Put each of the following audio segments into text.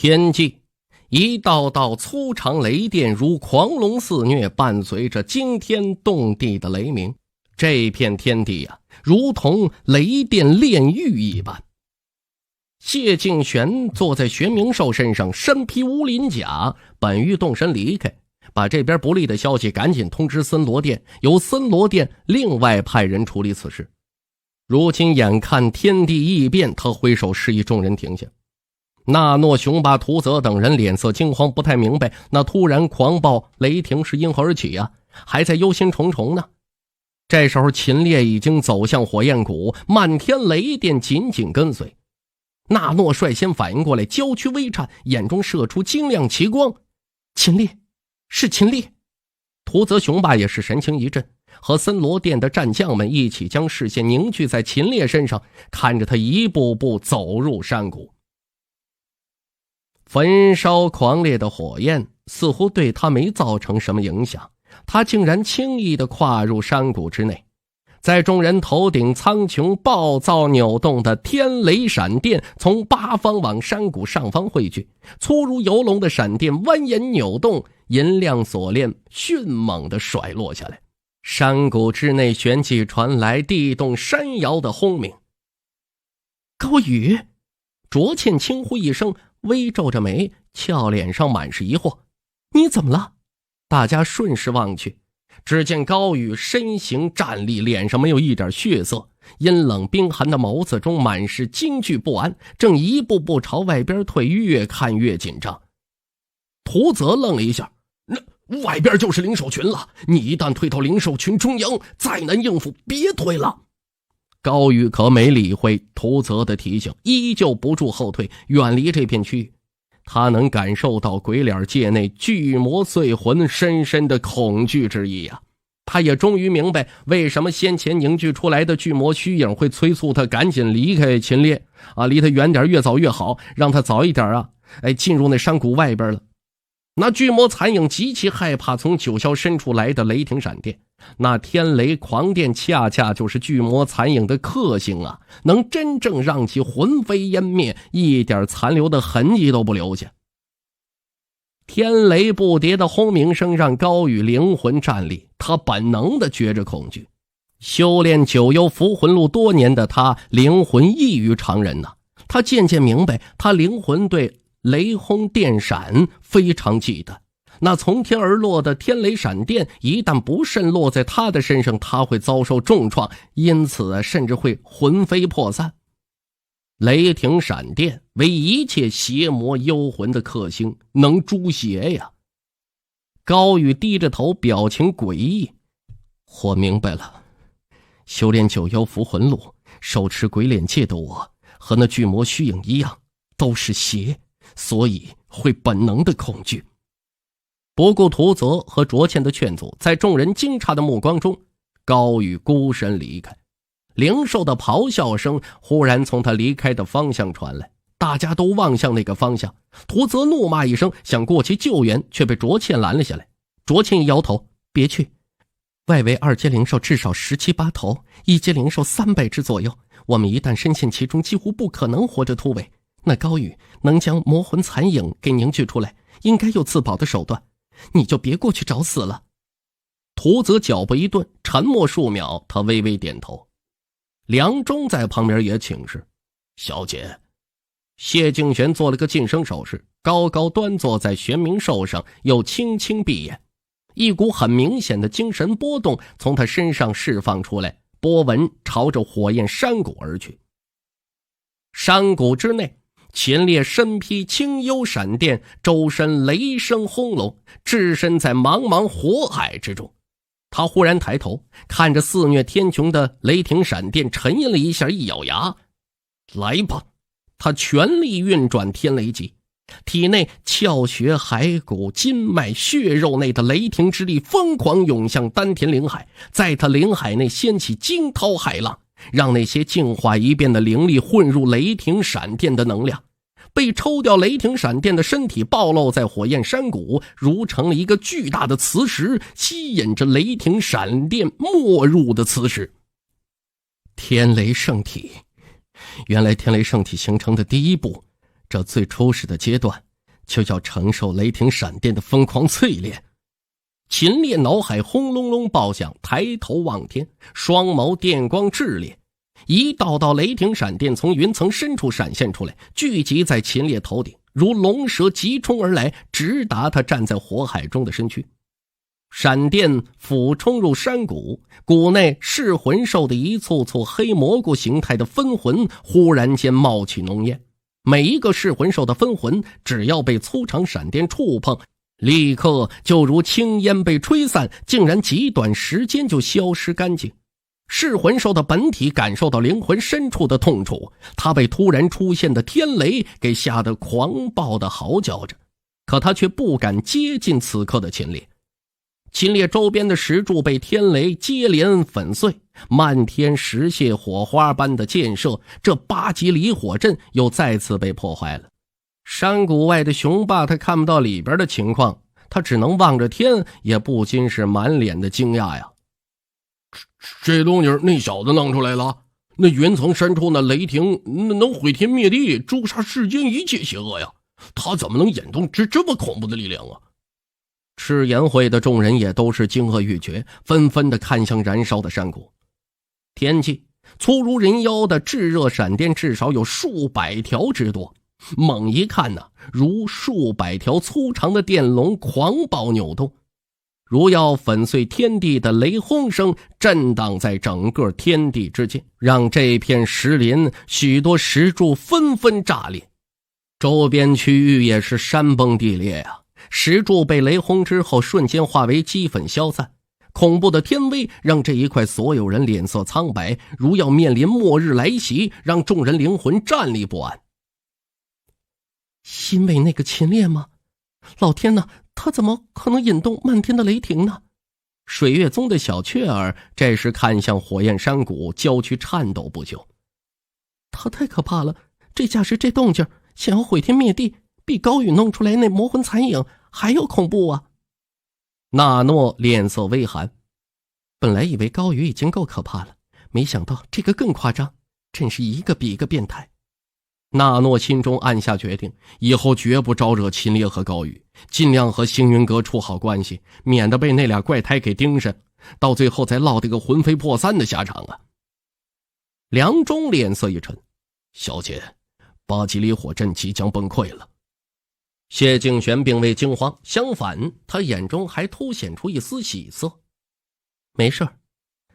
天际，一道道粗长雷电如狂龙肆虐，伴随着惊天动地的雷鸣。这片天地啊，如同雷电炼狱一般。谢敬玄坐在玄冥兽身上，身披乌鳞甲，本欲动身离开，把这边不利的消息赶紧通知森罗殿，由森罗殿另外派人处理此事。如今眼看天地异变，他挥手示意众人停下。纳诺、雄霸、屠泽等人脸色惊慌，不太明白那突然狂暴雷霆是因何而起啊，还在忧心忡忡呢。这时候秦烈已经走向火焰谷，漫天雷电紧紧跟随。纳诺率先反应过来，娇躯微颤，眼中射出晶亮奇光。秦烈，是秦烈。屠泽、雄霸也是神情一震，和森罗殿的战将们一起将视线凝聚在秦烈身上，看着他一步步走入山谷。焚烧狂烈的火焰似乎对他没造成什么影响，他竟然轻易地跨入山谷之内。在众人头顶苍穹暴躁扭动的天雷闪电从八方往山谷上方汇聚，粗如游龙的闪电蜿蜒扭动，银亮锁链迅猛地甩落下来。山谷之内旋即传来地动山摇的轰鸣。高宇，卓倩轻呼一声，微皱着眉，俏脸上满是疑惑。你怎么了？大家顺势望去，只见高宇身形站立，脸上没有一点血色，阴冷冰寒的眸子中满是惊惧不安，正一步步朝外边退，越看越紧张。屠泽愣了一下，那外边就是灵兽群了，你一旦退到灵兽群中央，再难应付，别退了。高宇可没理会屠泽的提醒，依旧不住后退，远离这片区域。他能感受到鬼脸界内巨魔碎魂深深的恐惧之意啊！他也终于明白为什么先前凝聚出来的巨魔虚影会催促他赶紧离开秦烈啊，离他远点，越早越好，让他早一点进入那山谷外边了。那巨魔残影极其害怕从九霄深处来的雷霆闪电，那天雷狂电恰恰就是巨魔残影的克星啊，能真正让其魂飞烟灭，一点残留的痕迹都不留下。天雷不迭的轰鸣声让高宇灵魂战栗，他本能地觉着恐惧。修炼九幽符魂路多年的他，灵魂异于常人呐。他渐渐明白，他灵魂对雷轰电闪非常忌惮，那从天而落的天雷闪电一旦不慎落在他的身上，他会遭受重创，因此甚至会魂飞魄散。雷霆闪电为一切邪魔幽魂的克星，能诛邪呀。高宇低着头，表情诡异。我明白了，修炼九幽符魂路，手持鬼脸界的我和那巨魔虚影一样，都是邪，所以会本能的恐惧。不顾屠泽和卓倩的劝阻，在众人惊诧的目光中，高宇孤身离开。灵兽的咆哮声忽然从他离开的方向传来，大家都望向那个方向。屠泽怒骂一声，想过去救援，却被卓倩拦了下来。卓倩一摇头，别去，外围二阶灵兽至少17、8头，一阶灵兽300只左右，我们一旦深陷其中，几乎不可能活着突围。那高宇能将魔魂残影给凝聚出来，应该有自保的手段，你就别过去找死了。屠泽脚步一顿，沉默数秒，他微微点头。梁中在旁边也请示，小姐。谢敬玄做了个噤声手势，高高端坐在玄冥兽上，又轻轻闭眼，一股很明显的精神波动从他身上释放出来，波纹朝着火焰山谷而去。山谷之内，秦烈身披青幽闪电，周身雷声轰隆，置身在茫茫火海之中。他忽然抬头，看着肆虐天穹的雷霆闪电，沉吟了一下，一咬牙，来吧。他全力运转天雷戟，体内窍穴骸骨筋脉血肉内的雷霆之力疯狂涌向丹田灵海，在他灵海内掀起惊涛骇浪，让那些净化一遍的灵力混入雷霆闪电的能量。被抽掉雷霆闪电的身体暴露在火焰山谷，如成了一个巨大的磁石，吸引着雷霆闪电没入的磁石。天雷圣体，原来天雷圣体形成的第一步，这最初始的阶段就要承受雷霆闪电的疯狂淬炼。秦烈脑海轰隆隆爆响，抬头望天，双眸电光炽烈，一道道雷霆闪电从云层深处闪现出来，聚集在秦烈头顶，如龙蛇急冲而来，直达他站在火海中的身躯。闪电俯冲入山谷，谷内噬魂兽的一簇簇黑蘑菇形态的分魂忽然间冒起浓烟，每一个噬魂兽的分魂只要被粗长闪电触碰，立刻就如青烟被吹散，竟然极短时间就消失干净。噬魂兽的本体感受到灵魂深处的痛楚，他被突然出现的天雷给吓得狂暴地嚎叫着，可他却不敢接近此刻的秦烈。秦烈周边的石柱被天雷接连粉碎，漫天石屑火花般的溅射，这8级离火阵又再次被破坏了。山谷外的雄霸他看不到里边的情况，他只能望着天，也不禁是满脸的惊讶呀。这东西那小子弄出来了，那云层深处那雷霆能毁天灭地，诛杀世间一切邪恶呀，他怎么能引动这么恐怖的力量啊？赤炎会的众人也都是惊愕欲绝，纷纷地看向燃烧的山谷。天际粗如人腰的炙热闪电至少有数百条之多，猛一看呢，如数百条粗长的电龙狂暴扭动，如要粉碎天地的雷轰声震荡在整个天地之间，让这片石林许多石柱纷纷炸裂。周边区域也是山崩地裂啊，石柱被雷轰之后瞬间化为齑粉消散，恐怖的天威让这一块所有人脸色苍白，如要面临末日来袭，让众人灵魂站立不安。因为那个秦烈吗？老天哪，他怎么可能引动漫天的雷霆呢？水月宗的小雀儿这时看向火焰山谷，娇躯颤抖不休。他太可怕了，这架势这动静，想要毁天灭地，比高宇弄出来那魔魂残影还要恐怖啊！纳诺脸色微寒，本来以为高宇已经够可怕了，没想到这个更夸张，真是一个比一个变态。纳诺心中暗下决定，以后绝不招惹秦烈和高宇，尽量和星云阁处好关系，免得被那俩怪胎给盯上，到最后再落得个魂飞魄散的下场啊！梁中脸色一沉，小姐，8级离火阵即将崩溃了。谢敬玄并未惊慌，相反，他眼中还凸显出一丝喜色。没事儿，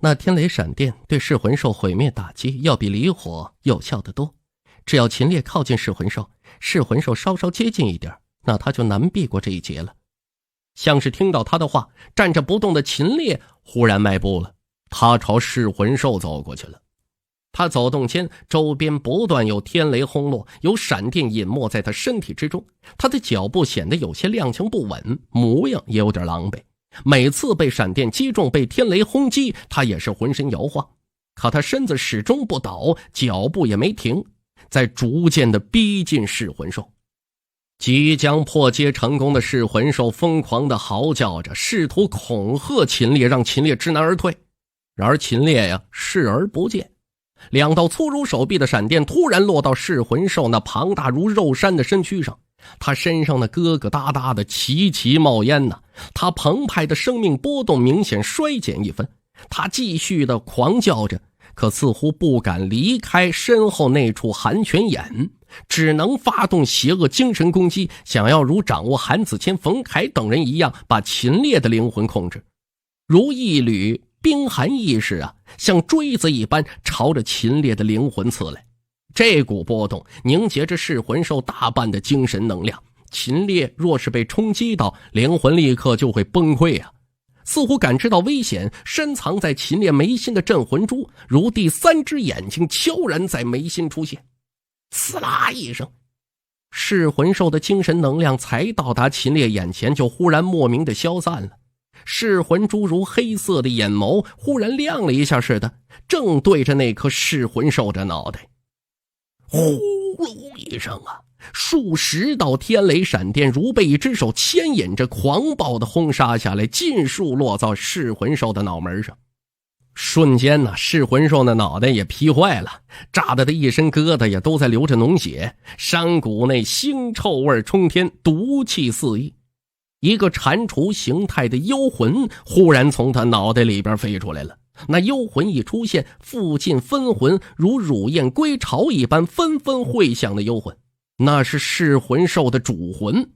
那天雷闪电对噬魂兽毁灭打击要比离火有效得多。只要秦烈靠近噬魂兽，噬魂兽稍稍接近一点，那他就难避过这一劫了。像是听到他的话，站着不动的秦烈忽然迈步了，他朝噬魂兽走过去了。他走动间，周边不断有天雷轰落，有闪电隐没在他身体之中，他的脚步显得有些踉跄不稳，模样也有点狼狈。每次被闪电击中，被天雷轰击，他也是浑身摇晃，可他身子始终不倒，脚步也没停，在逐渐的逼近噬魂兽。即将破阶成功的噬魂兽疯狂的嚎叫着，试图恐吓秦烈，让秦烈知难而退。然而秦烈呀，视而不见。2道粗如手臂的闪电突然落到噬魂兽那庞大如肉山的身躯上，他身上那疙疙瘩瘩的齐齐冒烟呢，他澎湃的生命波动明显衰减一分。他继续的狂叫着，可似乎不敢离开身后那处寒泉眼，只能发动邪恶精神攻击，想要如掌握韩子谦、冯凯等人一样，把秦烈的灵魂控制。如一缕冰寒意识啊，像锥子一般朝着秦烈的灵魂刺来。这股波动凝结着噬魂兽大半的精神能量，秦烈若是被冲击到，灵魂立刻就会崩溃啊！似乎感知到危险，深藏在秦烈眉心的镇魂珠如第3只眼睛悄然在眉心出现。刺啦一声，噬魂兽的精神能量才到达秦烈眼前，就忽然莫名的消散了。噬魂珠如黑色的眼眸忽然亮了一下似的，正对着那颗噬魂兽的脑袋。呼噜一声啊，数十道天雷闪电如被一只手牵引着狂暴的轰杀下来，尽数落到噬魂兽的脑门上。瞬间呢，噬魂兽的脑袋也劈坏了，炸得他一身疙瘩也都在流着脓血，山谷内腥臭味冲天，毒气四溢。一个蟾蜍形态的幽魂忽然从他脑袋里边飞出来了。那幽魂一出现，附近分魂如乳燕归巢一般纷纷会向的幽魂，那是噬魂兽的主魂。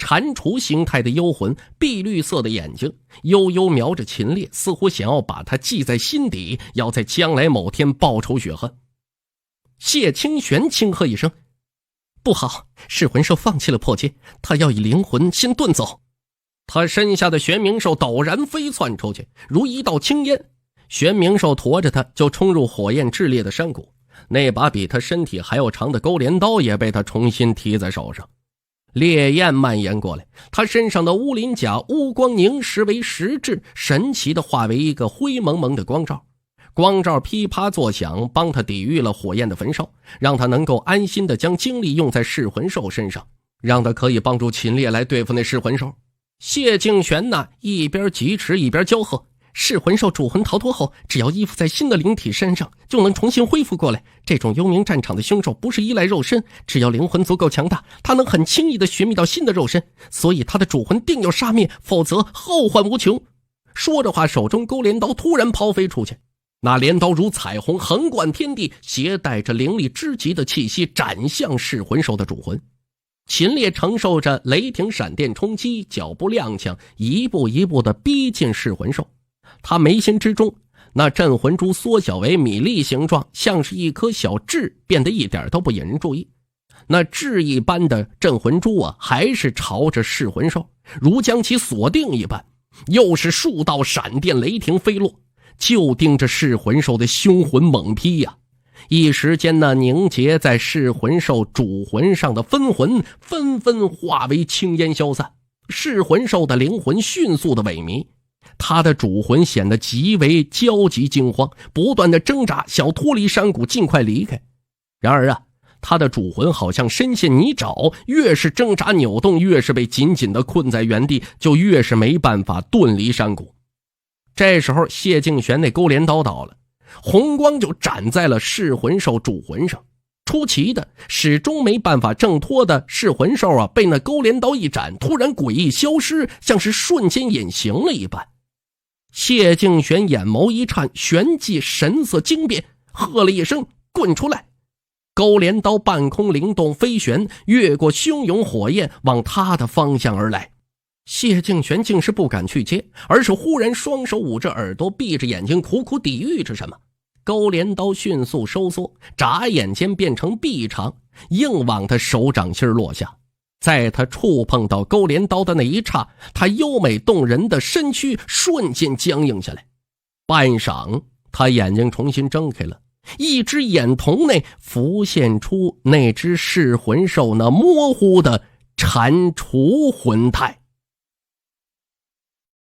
蟾蜍形态的幽魂，碧绿色的眼睛，悠悠瞄着秦烈，似乎想要把他记在心底，要在将来某天报仇雪恨。谢清玄轻喝一声：“不好，噬魂兽放弃了破戒，他要以灵魂先遁走。”他身下的玄冥兽陡然飞窜出去，如一道青烟。玄冥兽驮着他就冲入火焰炽烈的山谷，那把比他身体还要长的勾镰刀也被他重新提在手上。烈焰蔓延过来，他身上的乌鳞甲乌光凝实为实质，神奇的化为一个灰蒙蒙的光罩。光罩噼啪作响，帮他抵御了火焰的焚烧，让他能够安心的将精力用在噬魂兽身上，让他可以帮助秦烈来对付那噬魂兽。谢敬玄呢，一边疾驰一边骄喝：“噬魂兽主魂逃脱后，只要依附在新的灵体身上，就能重新恢复过来。这种幽冥战场的凶兽不是依赖肉身，只要灵魂足够强大，它能很轻易地寻觅到新的肉身，所以它的主魂定要杀灭，否则后患无穷。”说着话，手中勾镰刀突然抛飞出去，那镰刀如彩虹横贯天地，携带着凌厉之极的气息斩向噬魂兽的主魂。秦烈承受着雷霆闪电冲击，脚步踉跄，一步一步地逼近噬魂兽。他眉心之中，那镇魂珠缩小为米粒形状，像是一颗小痣，变得一点都不引人注意。那痣一般的镇魂珠啊，还是朝着噬魂兽，如将其锁定一般，又是数道闪电雷霆飞落，就盯着噬魂兽的凶魂猛劈呀。一时间呢，凝结在噬魂兽主魂上的分魂纷纷化为青烟消散，噬魂兽的灵魂迅速的萎靡，他的主魂显得极为焦急惊慌，不断的挣扎，想脱离山谷，尽快离开。然而啊，他的主魂好像深陷泥沼，越是挣扎扭动，越是被紧紧的困在原地，就越是没办法遁离山谷。这时候谢敬玄那勾镰刀到了，红光就斩在了噬魂兽主魂上。出奇的，始终没办法挣脱的噬魂兽啊，被那勾镰刀一斩，突然诡异消失，像是瞬间隐形了一般。谢敬玄眼眸一颤，旋即神色惊变，喝了一声：“滚出来！”勾镰刀半空灵动飞旋，越过汹涌火焰，往他的方向而来。谢敬玄竟是不敢去接，而是忽然双手捂着耳朵，闭着眼睛苦苦抵御着什么。勾镰刀迅速收缩，眨眼间变成臂长，硬往他手掌心落下。在他触碰到勾镰刀的那一刹，他优美动人的身躯瞬间僵硬下来。半晌，他眼睛重新睁开了，一只眼瞳内浮现出那只噬魂兽那模糊的蟾蜍魂态。